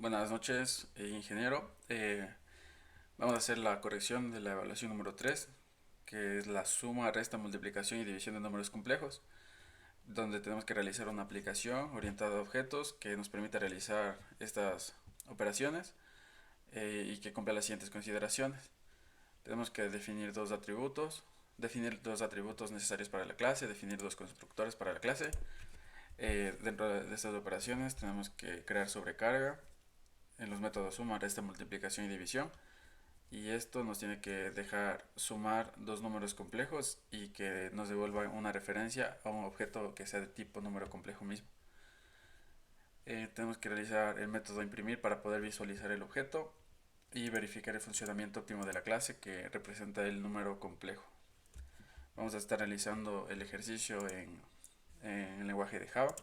Buenas noches, ingeniero. Vamos a hacer la corrección de la evaluación número 3, que es la suma, resta, multiplicación y división de números complejos, donde tenemos que realizar una aplicación orientada a objetos que nos permita realizar estas operaciones y que cumpla las siguientes consideraciones. Tenemos que definir dos atributos necesarios para la clase, definir dos constructores para la clase. Dentro de estas operaciones tenemos que crear sobrecarga en los métodos suma, resta, multiplicación y división. Y esto nos tiene que dejar sumar dos números complejos y que nos devuelva una referencia a un objeto que sea de tipo número complejo mismo. Tenemos que realizar el método imprimir para poder visualizar el objeto y verificar el funcionamiento óptimo de la clase que representa el número complejo. Vamos a estar realizando el ejercicio en el lenguaje de Java.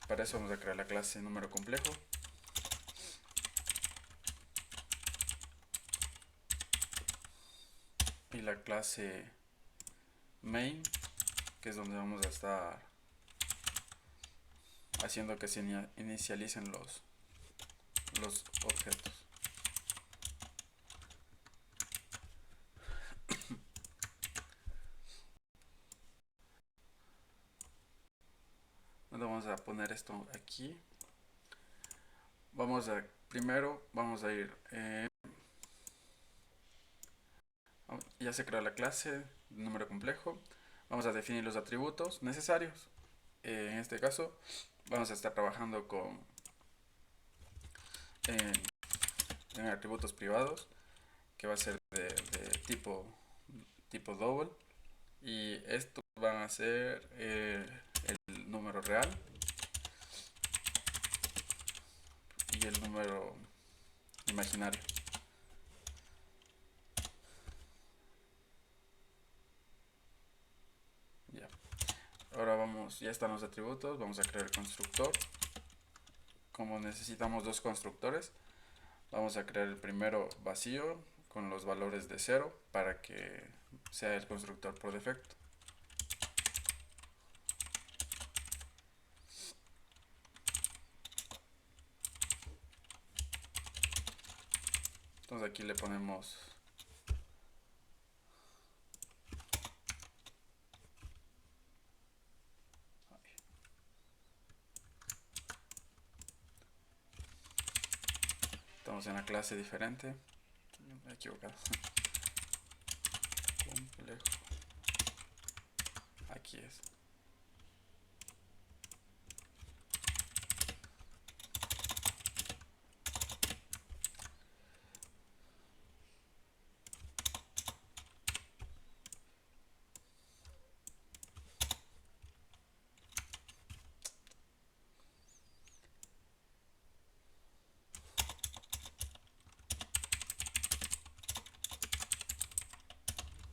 Para eso vamos a crear la clase número complejo y la clase main, que es donde vamos a estar haciendo que se inicialicen los objetos. Vamos a poner esto aquí. Primero vamos a ir, ya se creó la clase de número complejo. Vamos a definir los atributos necesarios. En este caso vamos a estar trabajando en, en atributos privados, que va a ser de tipo double, y estos van a ser el número real y el número imaginario. Ya. Ahora ya están los atributos, vamos a crear el constructor. Como necesitamos dos constructores, vamos a crear el primero vacío con los valores de 0 para que sea el constructor por defecto. Entonces aquí le ponemos estamos en la clase diferente. Me he equivocado. Complejo. Aquí es.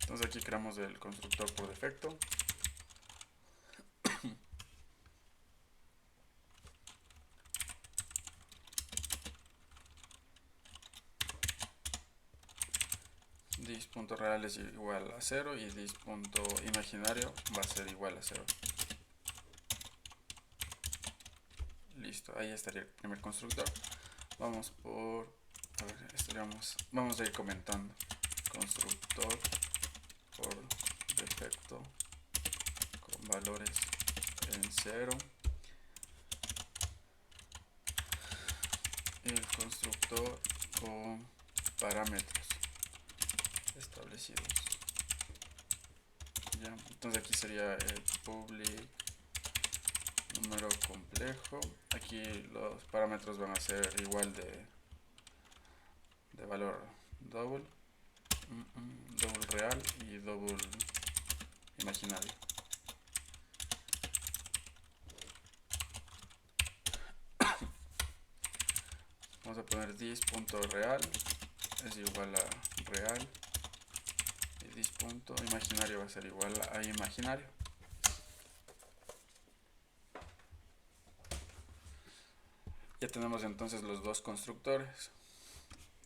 Entonces aquí creamos el constructor por defecto. Dis.real es igual a 0 y dis.imaginario va a ser igual a 0. Listo, ahí estaría el primer constructor. Vamos a ver, vamos a ir comentando. Constructor por defecto con valores en 0. El constructor con parámetros establecidos. Ya, entonces aquí sería el public número complejo. Aquí los parámetros van a ser igual de valor double, double real y double imaginario. Vamos a poner dis.real es igual a real y dis.imaginario va a ser igual a imaginario. Ya tenemos entonces los dos constructores.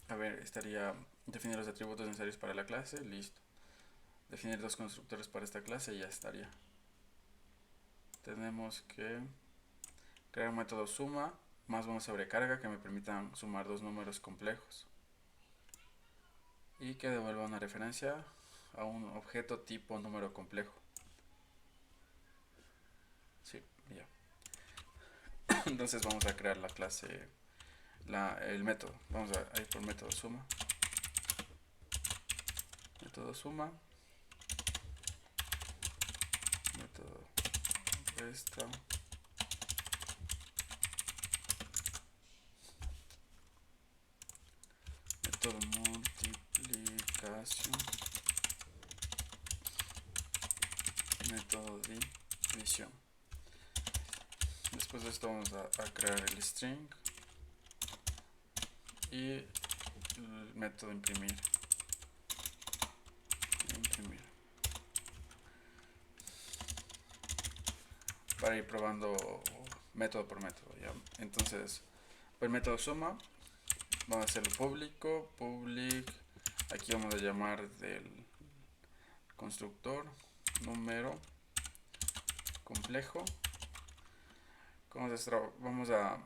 A ver, estaría definir los atributos necesarios para la clase, listo. Definir dos constructores para esta clase y ya estaría. Tenemos que crear un método suma más una sobrecarga que me permitan sumar dos números complejos y que devuelva una referencia a un objeto tipo número complejo. Sí, ya. Entonces vamos a crear la clase, el método. Vamos a ir por método suma. Método suma. Método resta. Método multiplicación. Método división. Después de esto vamos a crear el string y el método imprimir. Para ir probando método por método, ¿ya? Entonces, el método suma, vamos a hacerlo público, public, aquí vamos a llamar del constructor número complejo. Vamos a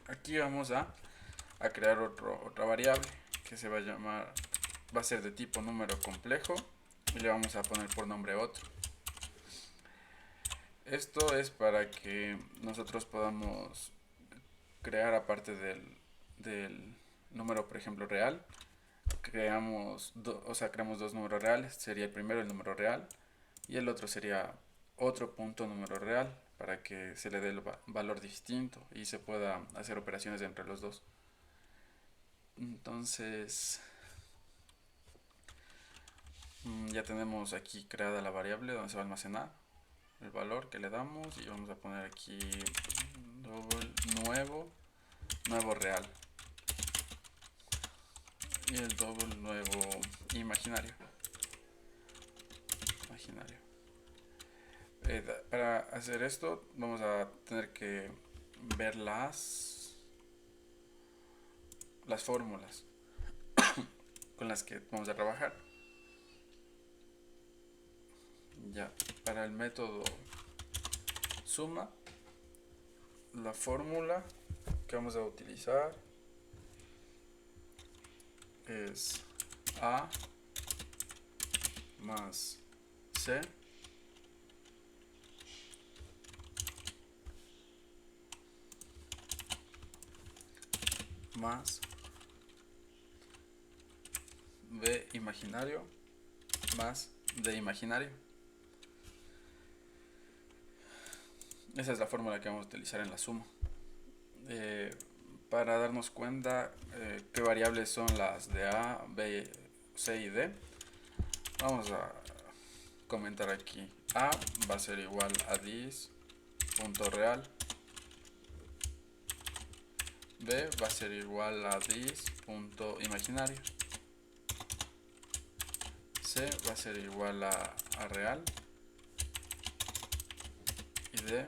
aquí vamos a crear otra variable que se va a llamar, va a ser de tipo número complejo y le vamos a poner por nombre otro. Esto es para que nosotros podamos crear, aparte del número, por ejemplo, real, creamos dos números reales. Sería el primero el número real y el otro sería otro punto número real, para que se le dé el valor distinto y se pueda hacer operaciones entre los dos. Entonces ya tenemos aquí creada la variable donde se va a almacenar el valor que le damos, y vamos a poner aquí nuevo real y el double nuevo imaginario. Para hacer esto vamos a tener que ver las fórmulas con las que vamos a trabajar. Ya, para el método suma, la fórmula que vamos a utilizar es A más C más B imaginario más D imaginario. Esa es la fórmula que vamos a utilizar en la suma. Para darnos cuenta qué variables son las de A, B, C y D, vamos a comentar aquí. A va a ser igual a dis.real. B va a ser igual a dis.imaginario. C va a ser igual a real. Y D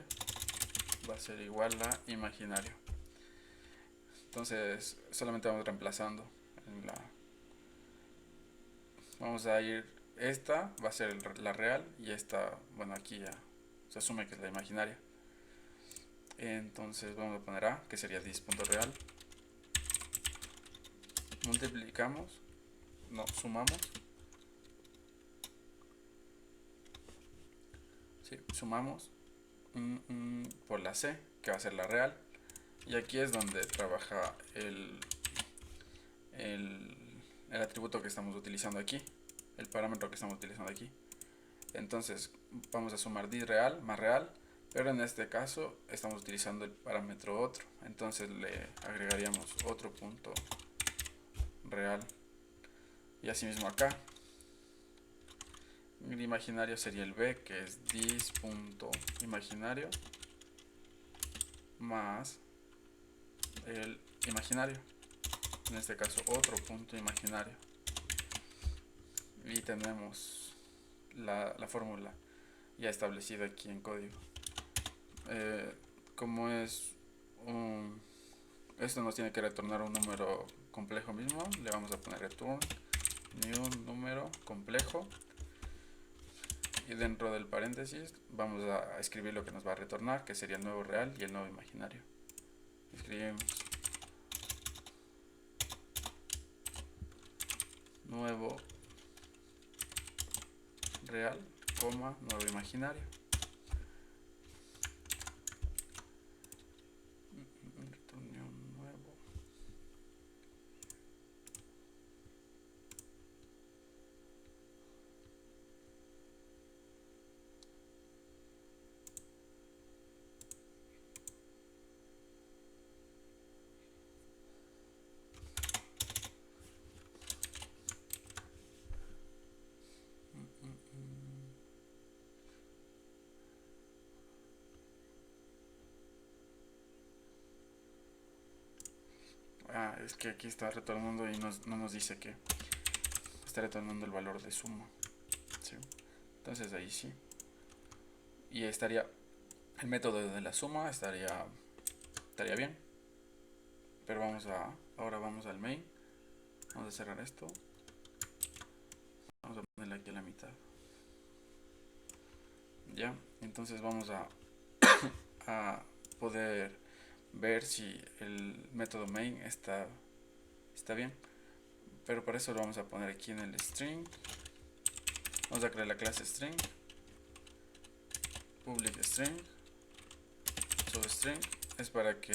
va a ser igual a imaginario. Entonces solamente vamos reemplazando vamos a ir, esta va a ser la real y esta, bueno, aquí ya se asume que es la imaginaria. Entonces vamos a poner A, que sería dis.real. Multiplicamos, no, sumamos. Sí, sumamos por la C, que va a ser la real. Y aquí es donde trabaja el atributo que estamos utilizando aquí, el parámetro que estamos utilizando aquí. Entonces vamos a sumar dis real más real, pero en este caso estamos utilizando el parámetro otro, entonces le agregaríamos otro punto real. Y asimismo acá el imaginario sería el B, que es dis.imaginario más el imaginario, en este caso otro punto imaginario, y tenemos la fórmula ya establecida aquí en código. Como es esto nos tiene que retornar un número complejo mismo, le vamos a poner return new número complejo, y dentro del paréntesis vamos a escribir lo que nos va a retornar, que sería el nuevo real y el nuevo imaginario. escribimos nuevo real, coma, nuevo imaginario. Retorno nuevo. Es que aquí está retornando y no nos dice que está retornando el valor de suma, ¿sí? Entonces ahí sí. Y estaría el método de la suma estaría bien. Pero ahora vamos al main. Vamos a cerrar esto. Vamos a ponerle aquí a la mitad. Ya, entonces vamos a poder ver si el método main está bien. Pero para eso lo vamos a poner aquí en el string. Vamos a crear la clase string, public string, substring. Es para que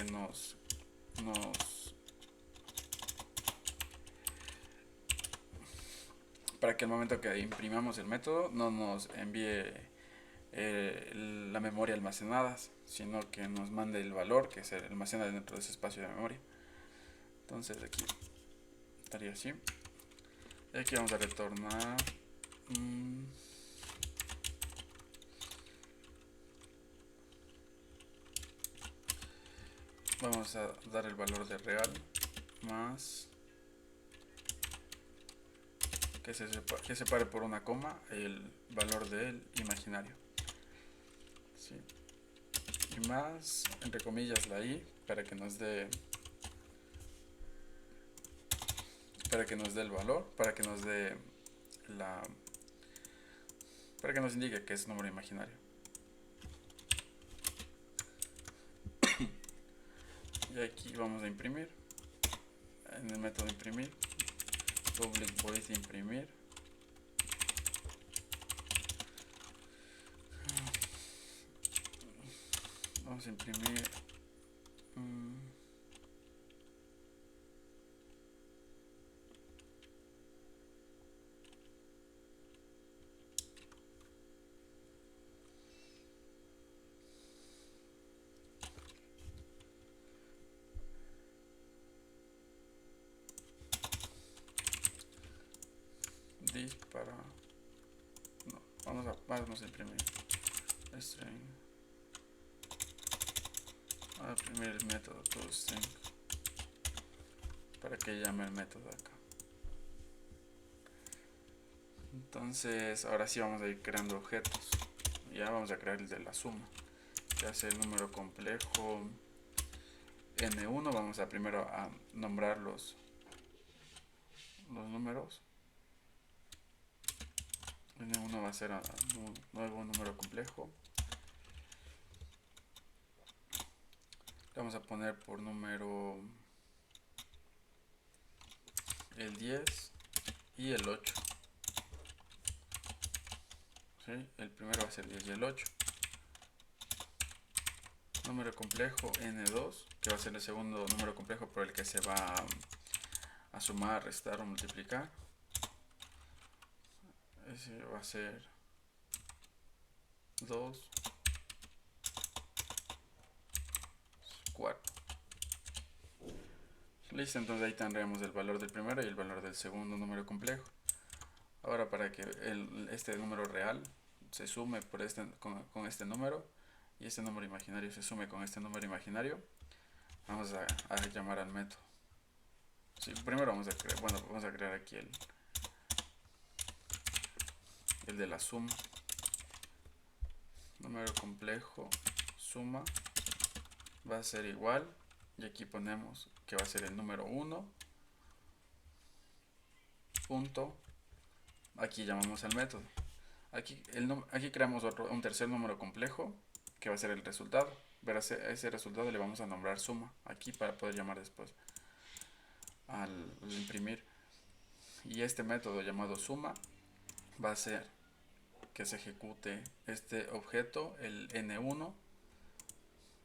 para que al momento que imprimamos el método no nos envíe la memoria almacenada, sino que nos mande el valor que se almacena dentro de ese espacio de memoria. Entonces aquí estaría así. Y aquí vamos a retornar vamos a dar el valor de real más que separe por una coma el valor del imaginario, ¿sí? Y más entre comillas la i para que nos dé el valor, para que nos indique que es número imaginario. Y aquí vamos a imprimir en el método imprimir, public void imprimir. Vamos a imprimir this para no, vamos a imprimir string, a imprimir el método toString para que llame el método acá. Entonces ahora sí vamos a ir creando objetos. Ya vamos a crear el de la suma, que hace el número complejo n1. Vamos a primero a nombrar los números. n1 va a ser un nuevo número complejo. Le vamos a poner por número el 10 y el 8. ¿Sí? El primero va a ser 10 y el 8. Número complejo n2, que va a ser el segundo número complejo por el que se va a sumar, restar o multiplicar. Ese va a ser 2, 4. Listo, entonces ahí tendremos el valor del primero y el valor del segundo número complejo. Ahora para que este número real se sume con este número y este número imaginario se sume con este número imaginario, vamos a llamar al método. Sí, primero vamos a crear aquí el de la suma. Número complejo suma va a ser igual, y aquí ponemos que va a ser el número 1 punto, aquí llamamos al método. Aquí creamos un tercer número complejo que va a ser el resultado. verás, ese resultado le vamos a nombrar suma aquí para poder llamar después al imprimir. Y este método llamado suma va a hacer que se ejecute este objeto, el n1,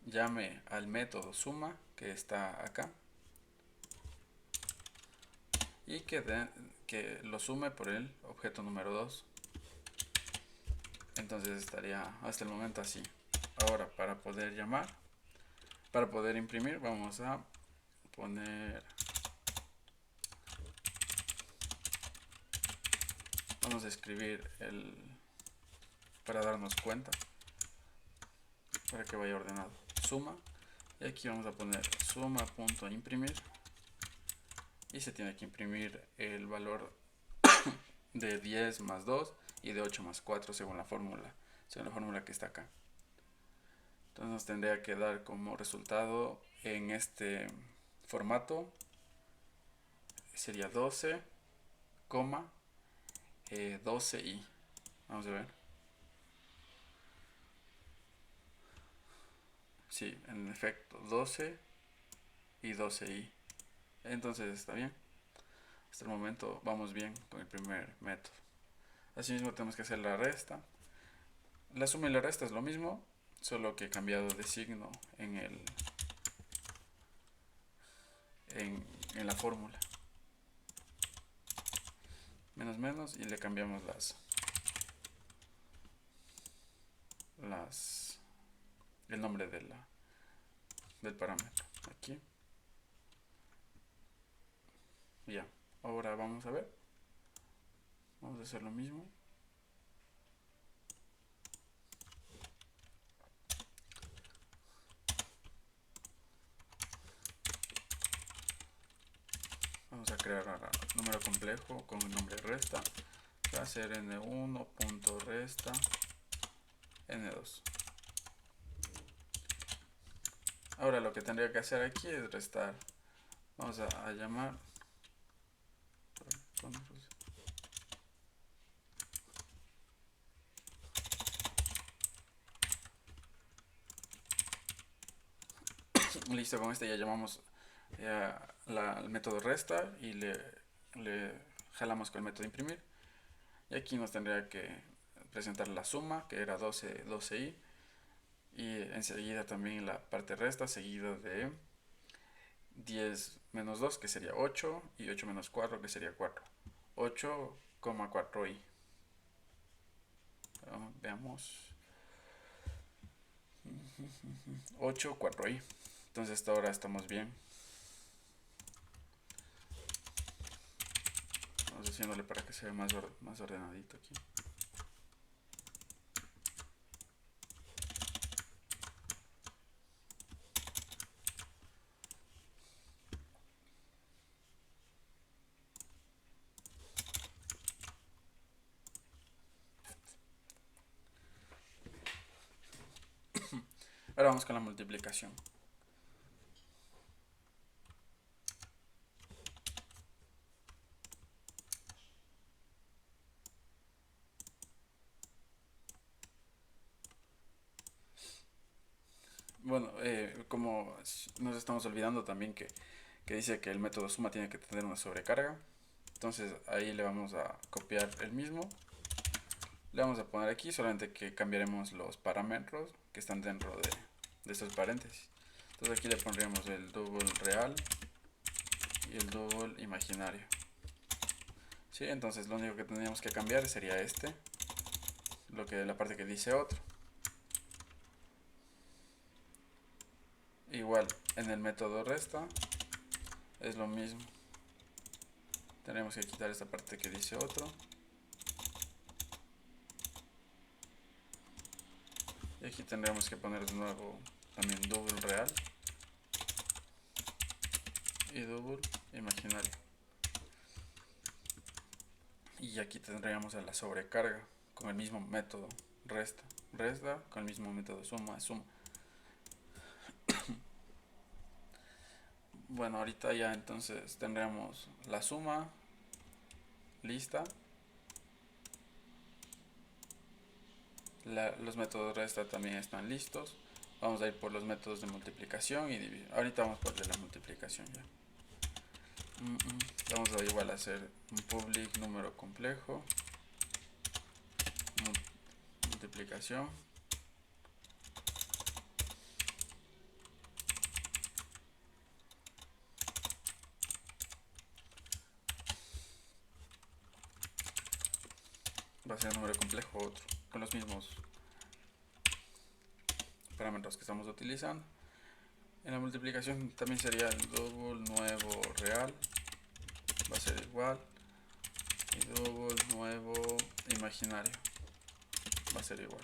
llame al método suma que está acá y que lo sume por el objeto número 2. Entonces estaría hasta el momento así. Ahora, para poder llamar, para poder imprimir, vamos a poner, vamos a escribir para darnos cuenta, para que vaya ordenado, suma, y aquí vamos a poner suma.imprimir y se tiene que imprimir el valor de 10 más 2 y de 8 más 4 según la fórmula que está acá. Entonces nos tendría que dar como resultado en este formato, sería 12, 12i. Vamos a ver. Sí, en efecto, 12 y 12i. Entonces está bien. Hasta el momento vamos bien con el primer método. Asimismo tenemos que hacer la resta. La suma y la resta es lo mismo, solo que he cambiado de signo en la fórmula. Menos menos y le cambiamos el nombre del parámetro. Aquí. Ya. Ahora vamos a ver. Vamos a hacer lo mismo. Vamos a crear ahora número complejo con el nombre resta. Va a ser n1.resta n2. Ahora lo que tendría que hacer aquí es restar. Vamos a llamar. Listo, con este ya llamamos el método resta y le jalamos con el método imprimir. Y aquí nos tendría que presentar la suma, que era 12i. Y enseguida también la parte resta, seguido de 10 menos 2, que sería 8, y 8 menos 4, que sería 4. 8,4i. Veamos. 8, 4i. Entonces hasta ahora estamos bien. Vamos haciéndole para que se vea más ordenadito aquí. Ahora vamos con la multiplicación. Bueno, como nos estamos olvidando también que dice que el método suma tiene que tener una sobrecarga. Entonces ahí le vamos a copiar el mismo. Le vamos a poner aquí, solamente que cambiaremos los parámetros que están dentro de estos paréntesis. Entonces aquí le pondríamos el double real y el double imaginario. ¿Sí? Entonces lo único que tendríamos que cambiar sería la parte que dice otro. Igual en el método resta es lo mismo. Tenemos que quitar esta parte que dice otro. Y aquí tendremos que poner de nuevo también double real y double imaginario. Y aquí tendríamos a la sobrecarga con el mismo método resta con el mismo método suma. Bueno, ahorita ya entonces tendremos la suma lista. Los métodos resta también están listos. vamos a ir por los métodos de multiplicación y división. Ahorita vamos por el de la multiplicación ya. Vamos a igual a hacer un public número complejo, multiplicación, va a ser número complejo otro, con los mismos parámetros que estamos utilizando. En la multiplicación también sería el double nuevo real, va a ser igual, y double nuevo imaginario va a ser igual.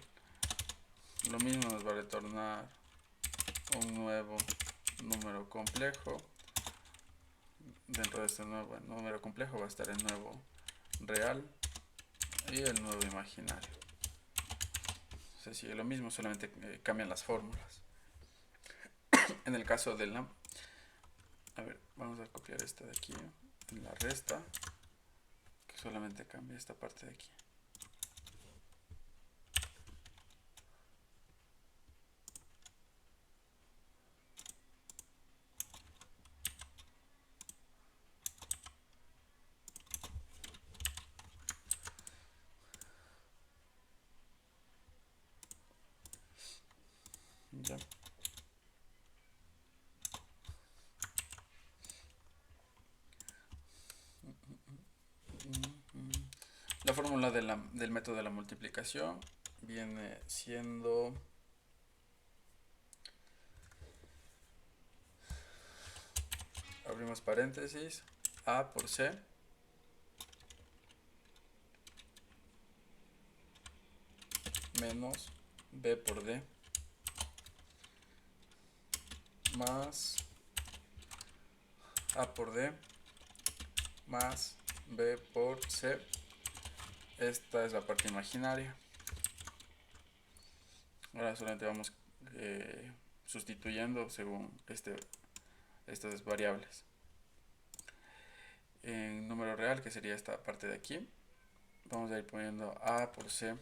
Lo mismo nos va a retornar un nuevo número complejo. Dentro de este nuevo número complejo va a estar el nuevo real y el nuevo imaginario. Se sigue lo mismo, solamente cambian las fórmulas. En el caso de la... A ver, vamos a copiar esta de aquí, en la resta, que solamente cambia esta parte de aquí. Ya. La fórmula del método de la multiplicación viene siendo abrimos paréntesis, A por C menos B por D más A por D más B por C. Esta es la parte imaginaria. Ahora solamente vamos sustituyendo según estas variables. En número real, que sería esta parte de aquí, vamos a ir poniendo A por C,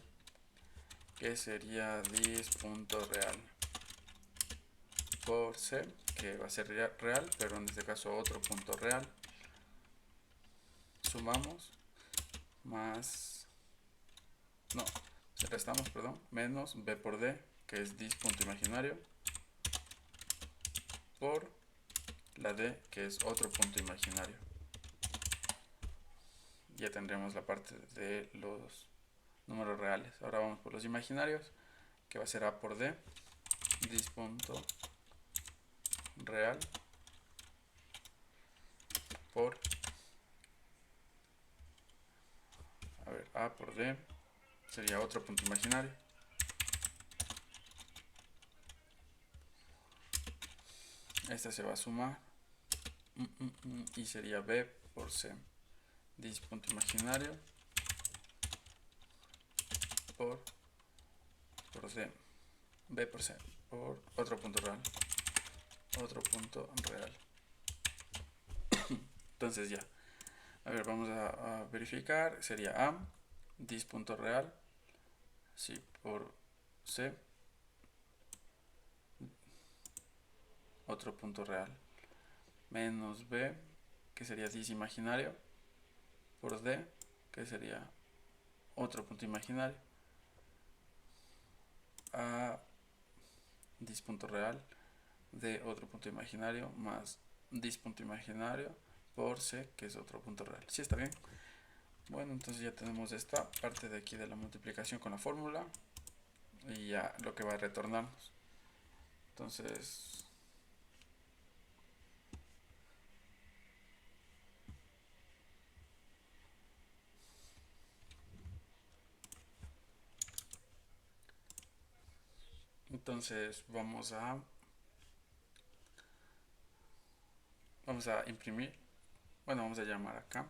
que sería dis.real por C, que va a ser real, pero en este caso otro punto real. Sumamos más, no, restamos, perdón, menos B por D, que es dis.imaginario, por la D, que es otro punto imaginario. Ya tendremos la parte de los números reales. Ahora vamos por los imaginarios, que va a ser A por D, dis.real por, a ver, A por D sería otro punto imaginario. Esta se va a sumar y sería B por C, dis.imaginario por D, B por C, por otro punto real, entonces ya, a ver, vamos a verificar, sería A, dis.real, sí, por C, otro punto real, menos B, que sería dis imaginario, por D, que sería otro punto imaginario, A dis.real de otro punto imaginario más dis.imaginario imaginario por C, que es otro punto real. ¿Sí está bien? Bueno, entonces ya tenemos esta parte de aquí de la multiplicación con la fórmula y ya lo que va a retornarnos. Entonces vamos a imprimir, bueno, vamos a llamar acá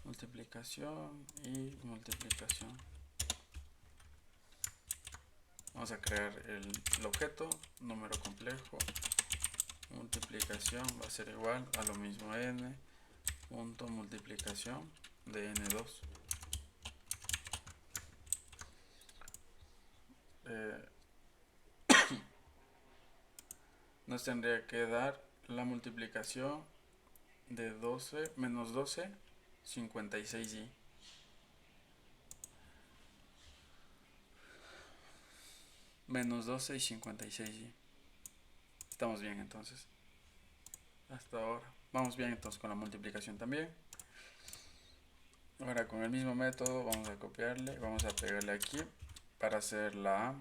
multiplicación y multiplicación. Vamos a crear el objeto número complejo multiplicación va a ser igual a lo mismo n punto multiplicación de n2. Nos tendría que dar la multiplicación de 12 menos 12, 56y. Menos 12 y 56y. Estamos bien entonces. Hasta ahora. Vamos bien entonces con la multiplicación también. Ahora con el mismo método vamos a copiarle, vamos a pegarle aquí para hacer la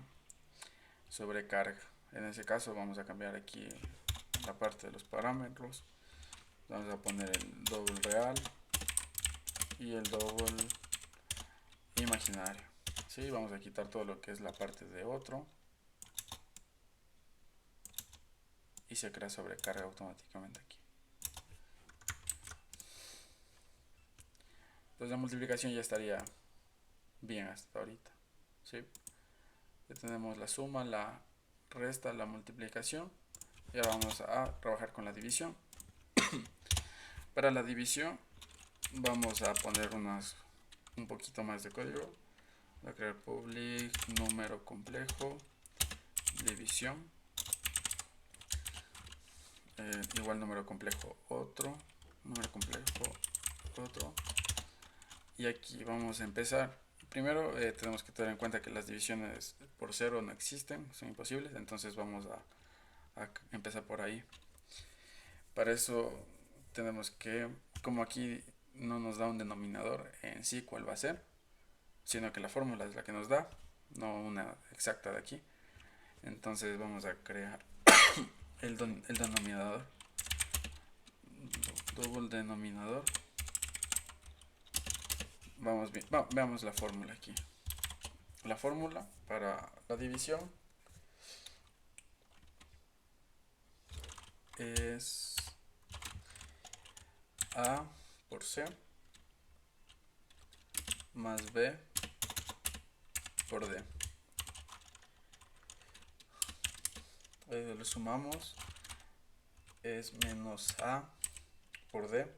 sobrecarga. En ese caso vamos a cambiar aquí la parte de los parámetros. Vamos a poner el doble real y el doble imaginario. ¿Sí? Vamos a quitar todo lo que es la parte de otro. Y se crea sobrecarga automáticamente aquí. Entonces la multiplicación ya estaría bien hasta ahorita. ¿Sí? Ya tenemos la suma, la resta, la multiplicación. Y ahora vamos a trabajar con la división. Para la división vamos a poner un poquito más de código. Voy a crear public número complejo división. Igual número complejo otro, número complejo otro. Y aquí vamos a empezar. Primero tenemos que tener en cuenta que las divisiones por cero no existen, son imposibles. Entonces vamos a empezar por ahí. Para eso tenemos que, como aquí no nos da un denominador en sí cuál va a ser, sino que la fórmula es la que nos da, no una exacta de aquí. Entonces vamos a crear el denominador, doble denominador. Vamos bien, veamos la fórmula aquí. La fórmula para la división es A por C más B por D. Lo sumamos, es menos A por D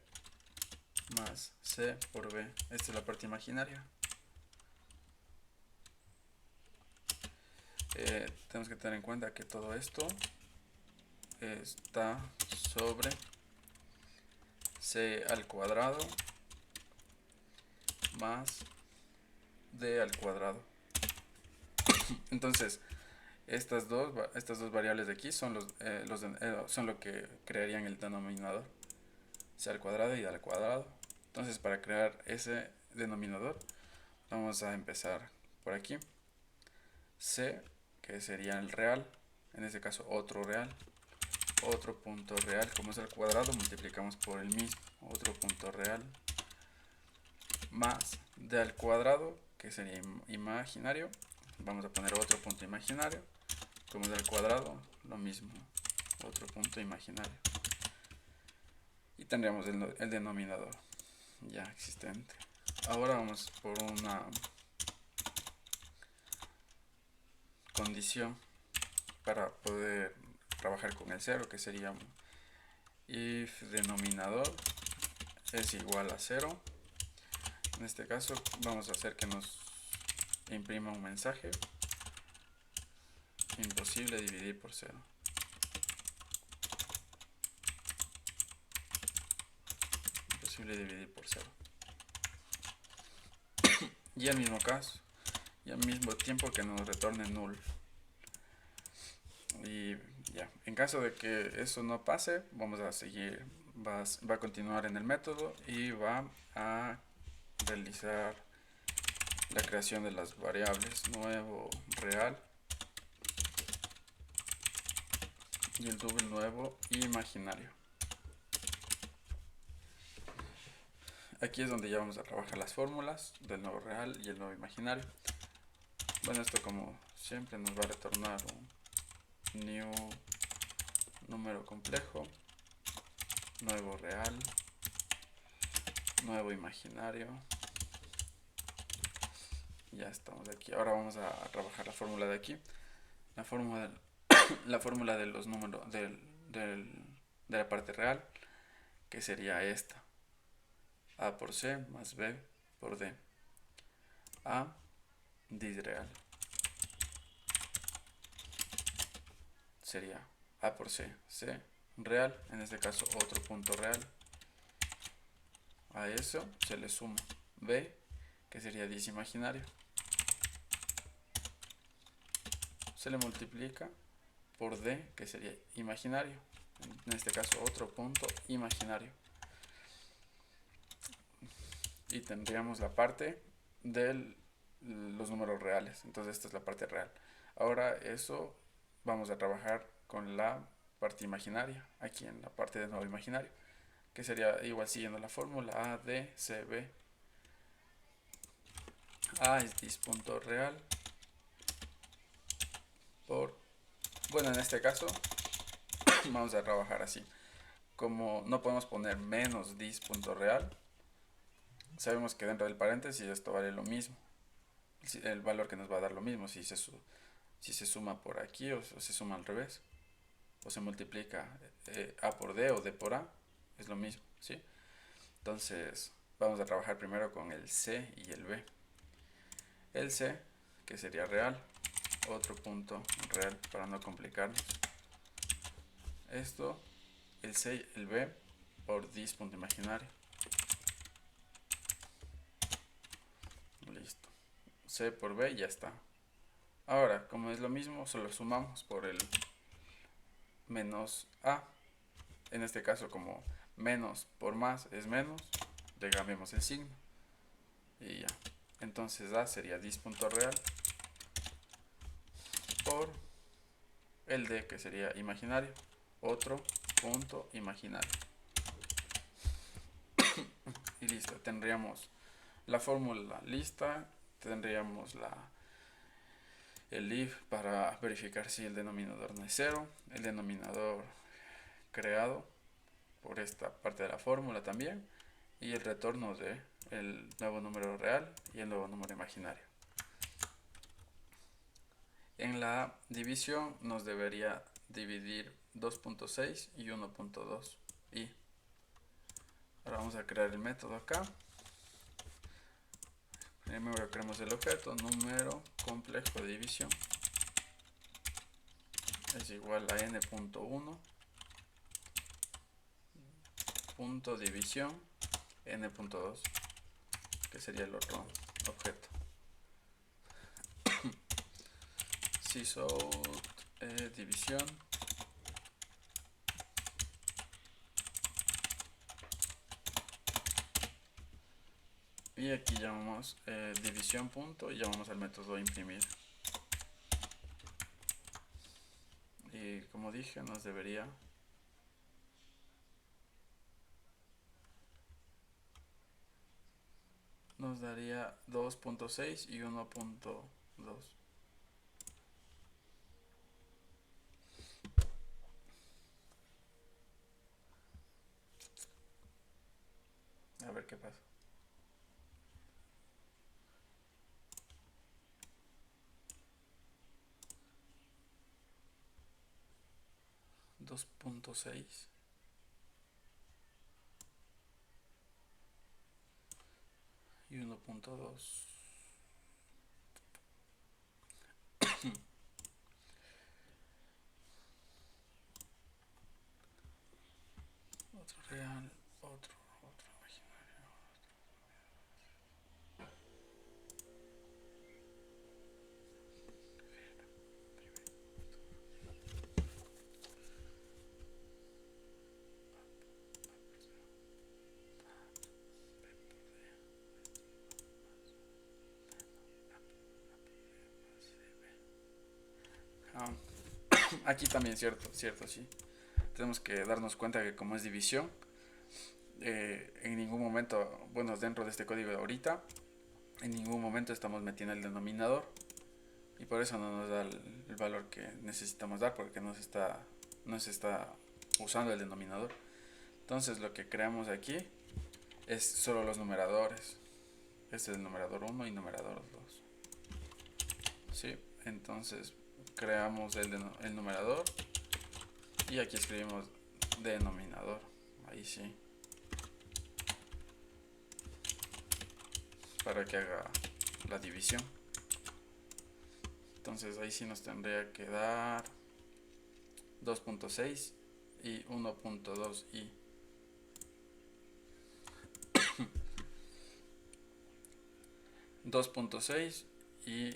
más C por B. Esta es la parte imaginaria. Tenemos que tener en cuenta que todo esto está sobre C al cuadrado más D al cuadrado. Entonces estas dos variables de aquí son son lo que crearían el denominador, C al cuadrado y D al cuadrado. Entonces para crear ese denominador vamos a empezar por aquí. C, que sería el real, en este caso otro real, otro punto real, como es al cuadrado multiplicamos por el mismo, otro punto real, más D al cuadrado, que sería imaginario, vamos a poner otro punto imaginario, como es al cuadrado, lo mismo, otro punto imaginario. Y tendríamos el denominador ya existente. Ahora vamos por una condición para poder trabajar con el 0, que sería if denominador es igual a 0. En este caso vamos a hacer que nos imprima un mensaje: imposible dividir por 0. Imposible dividir por 0. Y al mismo caso, y al mismo tiempo que nos retorne null. Y ya, en caso de que eso no pase, vamos a seguir, va a continuar en el método y va a realizar la creación de las variables nuevo real y el doble nuevo imaginario. Aquí es donde ya vamos a trabajar las fórmulas del nuevo real y el nuevo imaginario. Bueno, esto como siempre nos va a retornar un new número complejo, nuevo real, nuevo imaginario. Ya estamos aquí. Ahora vamos a trabajar la fórmula de aquí. La fórmula de los números del de la parte real, que sería esta. A por C más B por D. A disreal. Sería A por C, C real, en este caso otro punto real. A eso se le suma B, que sería disimaginario. Se le multiplica por D, que sería imaginario. En este caso otro punto imaginario. Y tendríamos la parte de los números reales. Entonces esta es la parte real. Ahora eso vamos a trabajar con la parte imaginaria, aquí en la parte de nuevo imaginario, que sería igual siguiendo la fórmula A, D, C, B. A es dis.real real por, bueno, en este caso vamos a trabajar así. Como no podemos poner menos dis.real, sabemos que dentro del paréntesis esto vale lo mismo. El valor que nos va a dar lo mismo si se suma por aquí o se suma al revés. O se multiplica A por D o D por A. Es lo mismo, ¿sí? Entonces vamos a trabajar primero con el C y el B. El C, que sería real. Otro punto real para no complicarnos. Esto, el C y el B por dis punto imaginario. Listo. C por B ya está. Ahora, como es lo mismo, solo sumamos por el menos A. En este caso, como menos por más es menos, le cambiamos el signo. Y ya. Entonces A sería dis.real por el D, que sería imaginario. Otro punto imaginario. Y listo. Tendríamos la fórmula lista. Tendríamos el if para verificar si el denominador no es 0. El denominador creado por esta parte de la fórmula también. Y el retorno de el nuevo número real y el nuevo número imaginario. En la división nos debería dividir 2.6 y 1.2. Y ahora vamos a crear el método acá. Primero creamos el objeto, número complejo de división. Es igual a n.1 punto división n.2, que sería el otro objeto. Sysout división y aquí llamamos división punto y llamamos al método imprimir. Y como dije, nos daría 2.6 y 1.2. A ver qué pasa. 2.6 y 1.2. Otro real, otro imaginario. Aquí también cierto, sí. Tenemos que darnos cuenta que como es división, en ningún momento, bueno, dentro de este código de ahorita, en ningún momento estamos metiendo el denominador y por eso no nos da el valor que necesitamos dar, porque no se está usando el denominador. Entonces lo que creamos aquí es solo los numeradores. Este es el numerador 1 y numerador 2. ¿Sí? Entonces creamos el numerador y aquí escribimos denominador, ahí sí, para que haga la división. Entonces ahí sí nos tendría que dar 2.6 y 1.2i. 2.6 y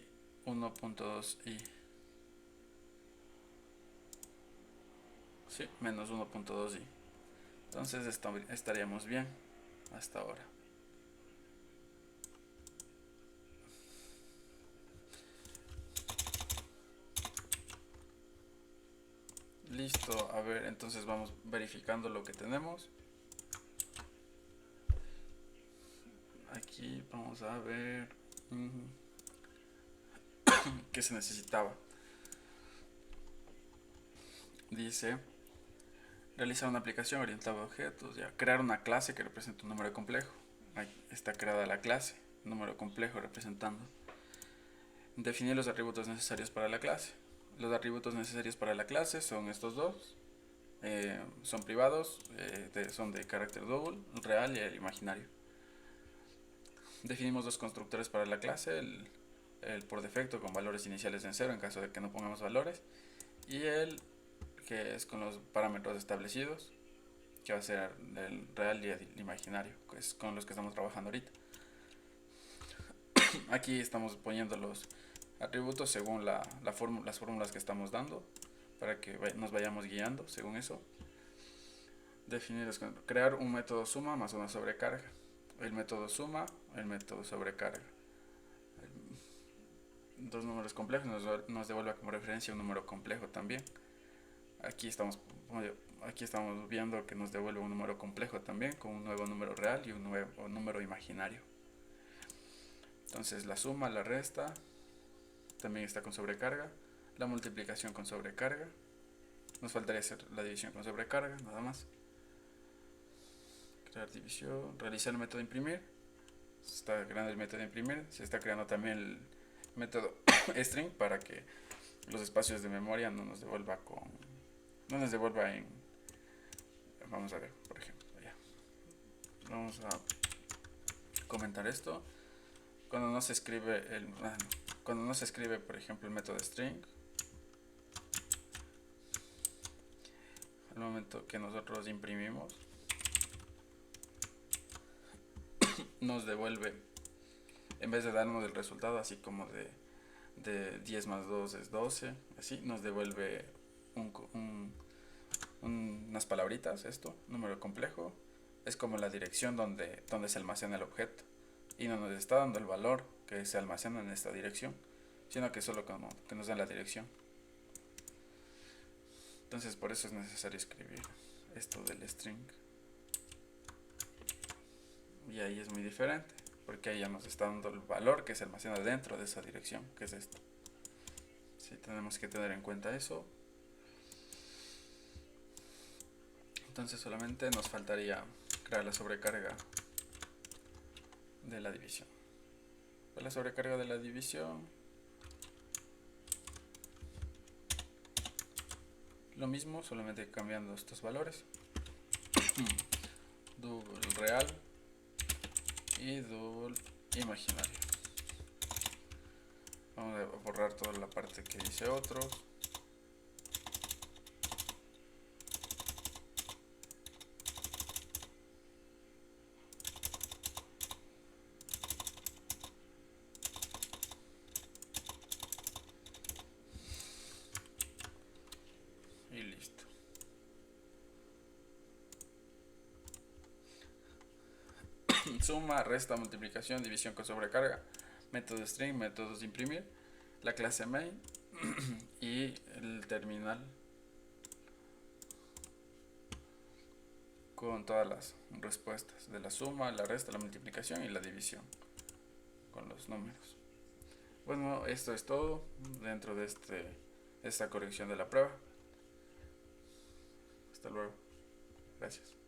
1.2i. Sí, menos 1.2i. Entonces estaríamos bien hasta ahora. Listo, a ver, entonces vamos verificando lo que tenemos. Aquí vamos a ver qué se necesitaba. Dice, realizar una aplicación orientada a objetos, ya, crear una clase que representa un número complejo. Ahí está creada la clase, número complejo representando. Definir los atributos necesarios para la clase. Los atributos necesarios para la clase son estos dos. Son privados, son de carácter double, real y el imaginario. Definimos dos constructores para la clase, el por defecto con valores iniciales en 0 en caso de que no pongamos valores, y el que es con los parámetros establecidos, que va a ser el real y el imaginario, que es con los que estamos trabajando ahorita. Aquí estamos poniendo los atributos según las fórmulas que estamos dando, para que nos vayamos guiando según eso. Definir, crear un método suma más una sobrecarga. El método suma, el método sobrecarga. Dos números complejos nos devuelve como referencia un número complejo también. Aquí estamos viendo que nos devuelve un número complejo también, con un nuevo número real y un nuevo número imaginario. Entonces la suma, la resta, también está con sobrecarga. La multiplicación con sobrecarga. Nos faltaría hacer la división con sobrecarga, nada más. Crear división, realizar el método de imprimir. Se está creando el método de imprimir. Se está creando también el método string para que los espacios de memoria no nos devuelva en... Vamos a ver, por ejemplo, ya. Vamos a comentar esto. Cuando no se escribe por ejemplo, el método string, al momento que nosotros imprimimos, nos devuelve, en vez de darnos el resultado así como de 10 más 2 es 12, así, nos devuelve unas palabritas, esto, número complejo, es como la dirección donde se almacena el objeto, y no nos está dando el valor que se almacena en esta dirección, sino que solo que nos da la dirección. Entonces por eso es necesario escribir esto del string. Y ahí es muy diferente, porque ahí ya nos está dando el valor que se almacena dentro de esa dirección, que es esto. Sí, tenemos que tener en cuenta eso. Entonces solamente nos faltaría crear la sobrecarga de la división. Pues la sobrecarga de la división, lo mismo, solamente cambiando estos valores. Double real y double imaginario. Vamos a borrar toda la parte que dice otros. Y listo. Suma, resta, multiplicación, división con sobrecarga, método string, métodos de imprimir, la clase main y el terminal con todas las respuestas de la suma, la resta, la multiplicación y la división con los números. Bueno, esto es todo dentro de esta corrección de la prueba. Hasta luego. Gracias.